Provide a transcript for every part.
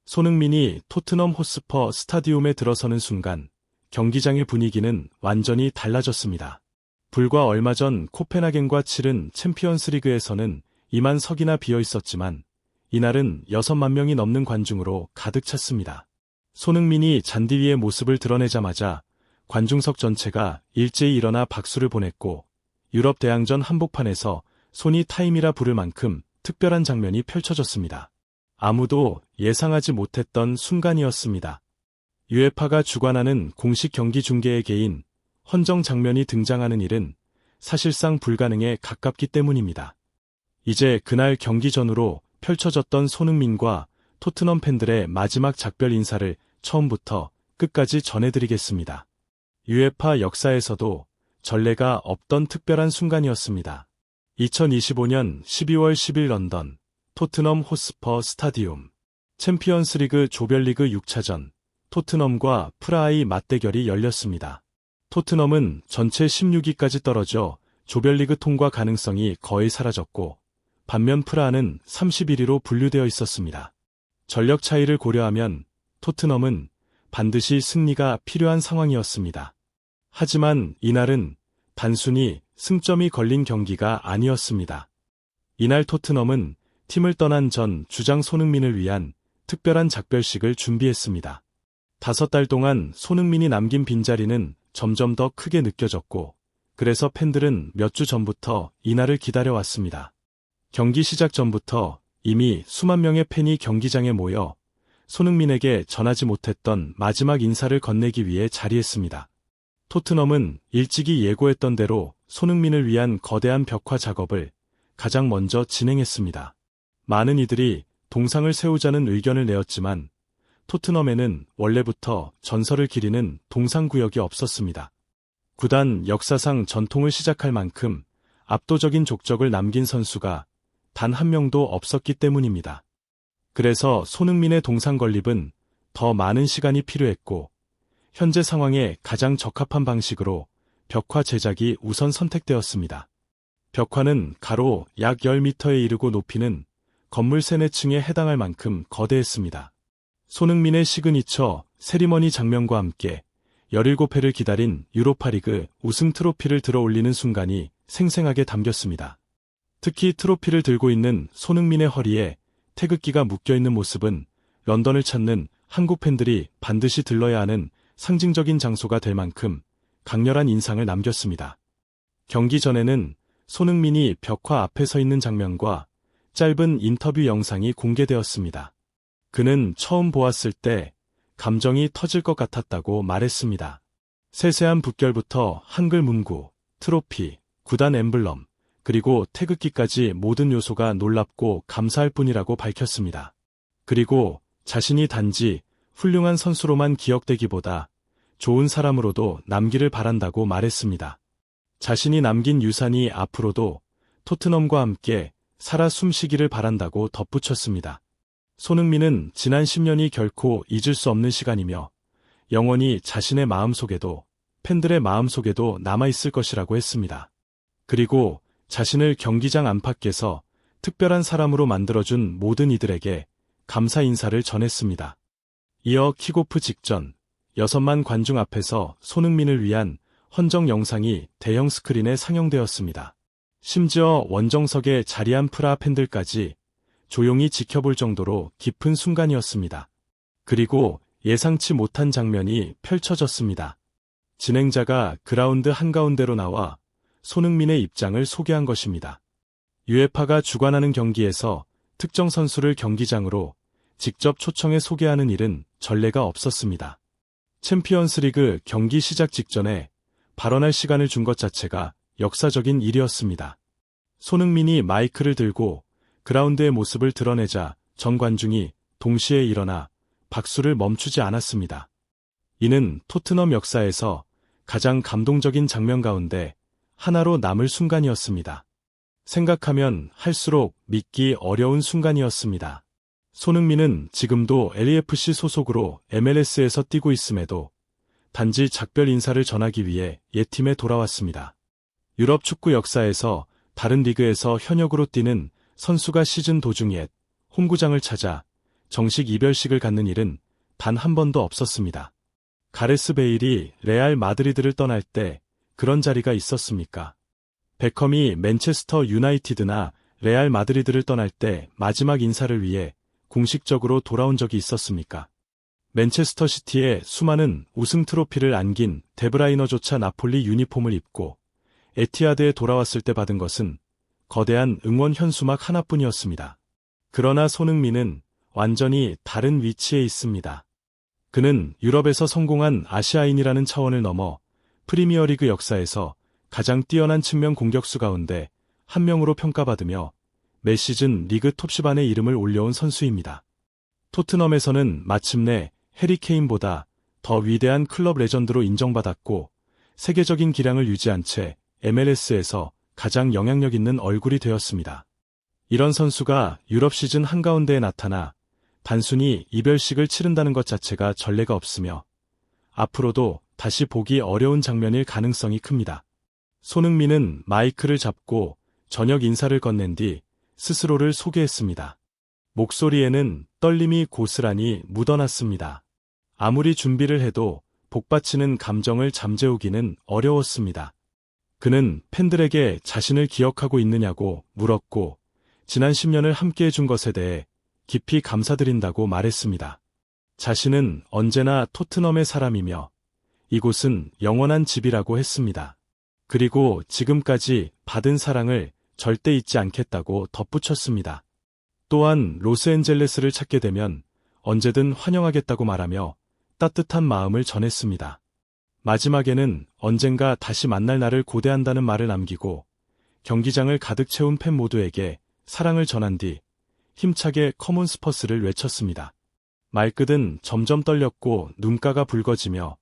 손흥민이 토트넘 호스퍼 스타디움에 들어서는 순간 경기장의 분위기는 완전히 달라졌습니다. 불과 얼마 전 코펜하겐과 치른 챔피언스리그에서는 2만 석이나 비어 있었지만 이날은 6만 명이 넘는 관중으로 가득 찼습니다. 손흥민이 잔디 위의 모습을 드러내자마자 관중석 전체가 일제히 일어나 박수를 보냈고 유럽 대항전 한복판에서 손이 타임이라 부를 만큼 특별한 장면이 펼쳐졌습니다. 아무도 예상하지 못했던 순간이었습니다. 유에파가 주관하는 공식 경기 중계의 개인 헌정 장면이 등장하는 일은 사실상 불가능에 가깝기 때문입니다. 이제 그날 경기 전후로 펼쳐졌던 손흥민과 토트넘 팬들의 마지막 작별 인사를 처음부터 끝까지 전해드리겠습니다. 유에파 역사에서도 전례가 없던 특별한 순간이었습니다. 2025년 12월 10일 런던 토트넘 호스퍼 스타디움 챔피언스리그 조별리그 6차전 토트넘과 프라하의 맞대결이 열렸습니다. 토트넘은 전체 16위까지 떨어져 조별리그 통과 가능성이 거의 사라졌고 반면 프라하는 31위로 분류되어 있었습니다. 전력 차이를 고려하면 토트넘은 반드시 승리가 필요한 상황이었습니다. 하지만 이날은 단순히 승점이 걸린 경기가 아니었습니다. 이날 토트넘은 팀을 떠난 전 주장 손흥민을 위한 특별한 작별식을 준비했습니다. 5달 동안 손흥민이 남긴 빈자리는 점점 더 크게 느껴졌고 그래서 팬들은 몇 주 전부터 이날을 기다려왔습니다. 경기 시작 전부터 이미 수만 명의 팬이 경기장에 모여 손흥민에게 전하지 못했던 마지막 인사를 건네기 위해 자리했습니다. 토트넘은 일찍이 예고했던 대로 손흥민을 위한 거대한 벽화 작업을 가장 먼저 진행했습니다. 많은 이들이 동상을 세우자는 의견을 내었지만 토트넘에는 원래부터 전설을 기리는 동상구역이 없었습니다. 구단 역사상 전통을 시작할 만큼 압도적인 족적을 남긴 선수가 단 한 명도 없었기 때문입니다. 그래서 손흥민의 동상 건립은 더 많은 시간이 필요했고 현재 상황에 가장 적합한 방식으로 벽화 제작이 우선 선택되었습니다. 벽화는 가로 약 10m에 이르고 높이는 건물 3-4층에 해당할 만큼 거대했습니다. 손흥민의 시그니처 세리머니 장면과 함께 17회를 기다린 유로파리그 우승 트로피를 들어 올리는 순간이 생생하게 담겼습니다. 특히 트로피를 들고 있는 손흥민의 허리에 태극기가 묶여있는 모습은 런던을 찾는 한국 팬들이 반드시 들러야 하는 상징적인 장소가 될 만큼 강렬한 인상을 남겼습니다. 경기 전에는 손흥민이 벽화 앞에 서 있는 장면과 짧은 인터뷰 영상이 공개되었습니다. 그는 처음 보았을 때 감정이 터질 것 같았다고 말했습니다. 세세한 붓결부터 한글 문구, 트로피, 구단 엠블럼, 그리고 태극기까지 모든 요소가 놀랍고 감사할 뿐이라고 밝혔습니다. 그리고 자신이 단지 훌륭한 선수로만 기억되기보다 좋은 사람으로도 남기를 바란다고 말했습니다. 자신이 남긴 유산이 앞으로도 토트넘과 함께 살아 숨쉬기를 바란다고 덧붙였습니다. 손흥민은 지난 10년이 결코 잊을 수 없는 시간이며 영원히 자신의 마음속에도 팬들의 마음속에도 남아있을 것이라고 했습니다. 그리고 자신을 경기장 안팎에서 특별한 사람으로 만들어준 모든 이들에게 감사 인사를 전했습니다. 이어 킥오프 직전 6만 관중 앞에서 손흥민을 위한 헌정 영상이 대형 스크린에 상영되었습니다. 심지어 원정석에 자리한 프라하 팬들까지 조용히 지켜볼 정도로 깊은 순간이었습니다. 그리고 예상치 못한 장면이 펼쳐졌습니다. 진행자가 그라운드 한가운데로 나와 손흥민의 입장을 소개한 것입니다. 유에파가 주관하는 경기에서 특정 선수를 경기장으로 직접 초청해 소개하는 일은 전례가 없었습니다. 챔피언스리그 경기 시작 직전에 발언할 시간을 준 것 자체가 역사적인 일이었습니다. 손흥민이 마이크를 들고 그라운드의 모습을 드러내자 전 관중이 동시에 일어나 박수를 멈추지 않았습니다. 이는 토트넘 역사에서 가장 감동적인 장면 가운데 하나로 남을 순간이었습니다. 생각하면 할수록 믿기 어려운 순간이었습니다. 손흥민은 지금도 LAFC 소속으로 MLS에서 뛰고 있음에도 단지 작별 인사를 전하기 위해 옛팀에 돌아왔습니다. 유럽 축구 역사에서 다른 리그에서 현역으로 뛰는 선수가 시즌 도중 옛 홈구장을 찾아 정식 이별식을 갖는 일은 단 한 번도 없었습니다. 가레스 베일이 레알 마드리드를 떠날 때 그런 자리가 있었습니까? 베컴이 맨체스터 유나이티드나 레알 마드리드를 떠날 때 마지막 인사를 위해 공식적으로 돌아온 적이 있었습니까? 맨체스터 시티에 수많은 우승 트로피를 안긴 데브라이너조차 나폴리 유니폼을 입고 에티하드에 돌아왔을 때 받은 것은 거대한 응원 현수막 하나뿐이었습니다. 그러나 손흥민은 완전히 다른 위치에 있습니다. 그는 유럽에서 성공한 아시아인이라는 차원을 넘어 프리미어리그 역사에서 가장 뛰어난 측면 공격수 가운데 한 명으로 평가받으며 매 시즌 리그 톱10 안에 이름을 올려온 선수입니다. 토트넘에서는 마침내 해리 케인보다 더 위대한 클럽 레전드로 인정받았고 세계적인 기량을 유지한 채 MLS에서 가장 영향력 있는 얼굴이 되었습니다. 이런 선수가 유럽 시즌 한가운데에 나타나 단순히 이별식을 치른다는 것 자체가 전례가 없으며 앞으로도 다시 보기 어려운 장면일 가능성이 큽니다. 손흥민은 마이크를 잡고 저녁 인사를 건넨 뒤 스스로를 소개했습니다. 목소리에는 떨림이 고스란히 묻어났습니다. 아무리 준비를 해도 복받치는 감정을 잠재우기는 어려웠습니다. 그는 팬들에게 자신을 기억하고 있느냐고 물었고 지난 10년을 함께해 준 것에 대해 깊이 감사드린다고 말했습니다. 자신은 언제나 토트넘의 사람이며 이곳은 영원한 집이라고 했습니다. 그리고 지금까지 받은 사랑을 절대 잊지 않겠다고 덧붙였습니다. 또한 로스앤젤레스를 찾게 되면 언제든 환영하겠다고 말하며 따뜻한 마음을 전했습니다. 마지막에는 언젠가 다시 만날 날을 고대한다는 말을 남기고 경기장을 가득 채운 팬 모두에게 사랑을 전한 뒤 힘차게 커먼 스퍼스를 외쳤습니다. 말끝은 점점 떨렸고 눈가가 붉어지며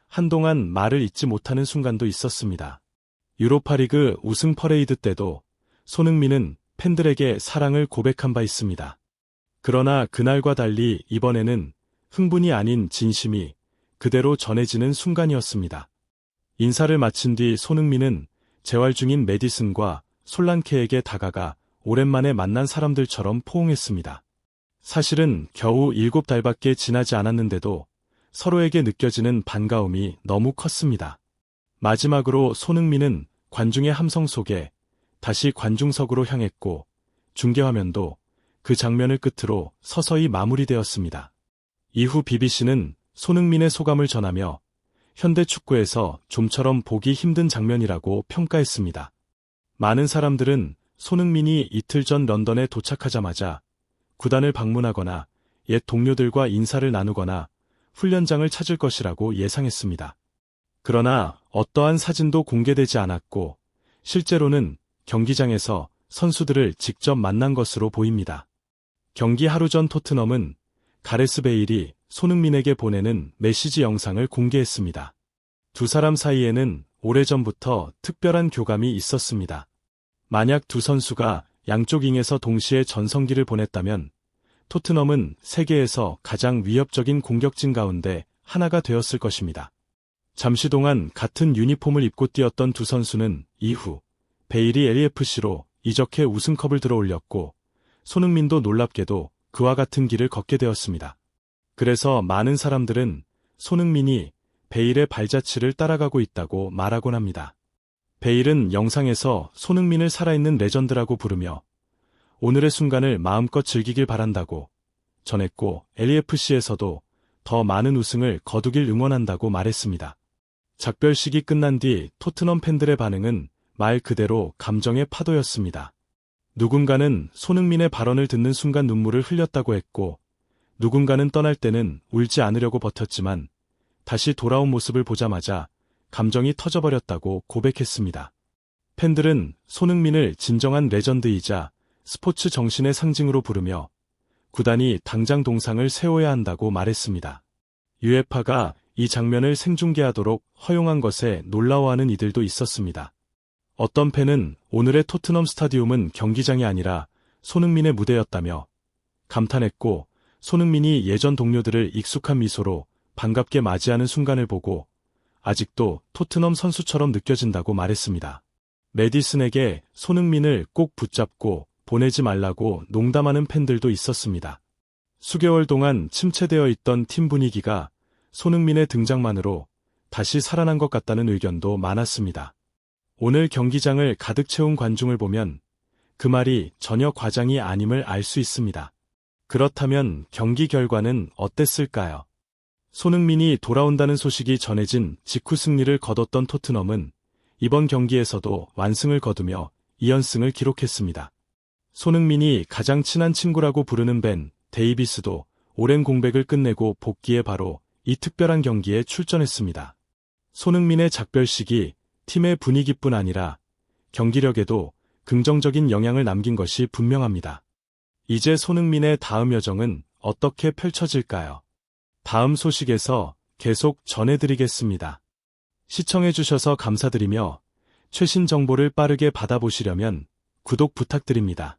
한동안 말을 잇지 못하는 순간도 있었습니다. 유로파리그 우승 퍼레이드 때도 손흥민은 팬들에게 사랑을 고백한 바 있습니다. 그러나 그날과 달리 이번에는 흥분이 아닌 진심이 그대로 전해지는 순간이었습니다. 인사를 마친 뒤 손흥민은 재활 중인 메디슨과 솔란케에게 다가가 오랜만에 만난 사람들처럼 포옹했습니다. 사실은 겨우 7달밖에 지나지 않았는데도 서로에게 느껴지는 반가움이 너무 컸습니다. 마지막으로 손흥민은 관중의 함성 속에 다시 관중석으로 향했고 중계화면도 그 장면을 끝으로 서서히 마무리되었습니다. 이후 BBC는 손흥민의 소감을 전하며 현대 축구에서 좀처럼 보기 힘든 장면이라고 평가했습니다. 많은 사람들은 손흥민이 이틀 전 런던에 도착하자마자 구단을 방문하거나 옛 동료들과 인사를 나누거나 훈련장을 찾을 것이라고 예상했습니다. 그러나 어떠한 사진도 공개되지 않았고 실제로는 경기장에서 선수들을 직접 만난 것으로 보입니다. 경기 하루 전 토트넘은 가레스 베일이 손흥민에게 보내는 메시지 영상을 공개했습니다. 두 사람 사이에는 오래전부터 특별한 교감이 있었습니다. 만약 두 선수가 양쪽 잉에서 동시에 전성기를 보냈다면 토트넘은 세계에서 가장 위협적인 공격진 가운데 하나가 되었을 것입니다. 잠시 동안 같은 유니폼을 입고 뛰었던 두 선수는 이후 베일이 LAFC로 이적해 우승컵을 들어올렸고 손흥민도 놀랍게도 그와 같은 길을 걷게 되었습니다. 그래서 많은 사람들은 손흥민이 베일의 발자취를 따라가고 있다고 말하곤 합니다. 베일은 영상에서 손흥민을 살아있는 레전드라고 부르며 오늘의 순간을 마음껏 즐기길 바란다고 전했고 LAFC에서도 더 많은 우승을 거두길 응원한다고 말했습니다. 작별식이 끝난 뒤 토트넘 팬들의 반응은 말 그대로 감정의 파도였습니다. 누군가는 손흥민의 발언을 듣는 순간 눈물을 흘렸다고 했고 누군가는 떠날 때는 울지 않으려고 버텼지만 다시 돌아온 모습을 보자마자 감정이 터져버렸다고 고백했습니다. 팬들은 손흥민을 진정한 레전드이자 스포츠 정신의 상징으로 부르며 구단이 당장 동상을 세워야 한다고 말했습니다. UEFA가 이 장면을 생중계하도록 허용한 것에 놀라워하는 이들도 있었습니다. 어떤 팬은 오늘의 토트넘 스타디움은 경기장이 아니라 손흥민의 무대였다며 감탄했고 손흥민이 예전 동료들을 익숙한 미소로 반갑게 맞이하는 순간을 보고 아직도 토트넘 선수처럼 느껴진다고 말했습니다. 메디슨에게 손흥민을 꼭 붙잡고 보내지 말라고 농담하는 팬들도 있었습니다. 수개월 동안 침체되어 있던 팀 분위기가 손흥민의 등장만으로 다시 살아난 것 같다는 의견도 많았습니다. 오늘 경기장을 가득 채운 관중을 보면 그 말이 전혀 과장이 아님을 알 수 있습니다. 그렇다면 경기 결과는 어땠을까요? 손흥민이 돌아온다는 소식이 전해진 직후 승리를 거뒀던 토트넘은 이번 경기에서도 완승을 거두며 2연승을 기록했습니다. 손흥민이 가장 친한 친구라고 부르는 벤 데이비스도 오랜 공백을 끝내고 복귀해 바로 이 특별한 경기에 출전했습니다. 손흥민의 작별식이 팀의 분위기뿐 아니라 경기력에도 긍정적인 영향을 남긴 것이 분명합니다. 이제 손흥민의 다음 여정은 어떻게 펼쳐질까요? 다음 소식에서 계속 전해드리겠습니다. 시청해주셔서 감사드리며 최신 정보를 빠르게 받아보시려면 구독 부탁드립니다.